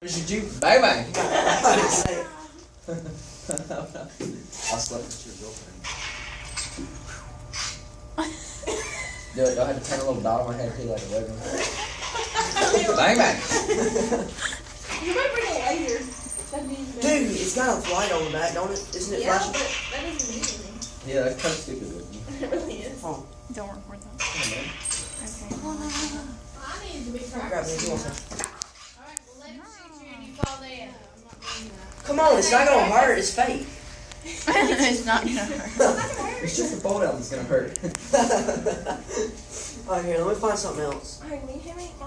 Should you? Bang bang. I didn't say it. I slept with your girlfriend. Do I had to paint a little dot on my head too, like a wedding. Bang bang. You might bring a lighter. Dude, it's got a light on the back, don't it? Isn't it Yeah, flashing? but that doesn't mean anything. Yeah, that's kind of stupid looking. It really is. Oh, Don't record that. Come on, man. Okay. I need to be grab me. You want some? Alright, well let me shoot you and you fall dead. I'm not doing that. Come on, it's not gonna hurt. It's fake. It's not gonna hurt. It's just the fall down that's gonna hurt. Alright, here, let me find something else. Alright, will you hit me?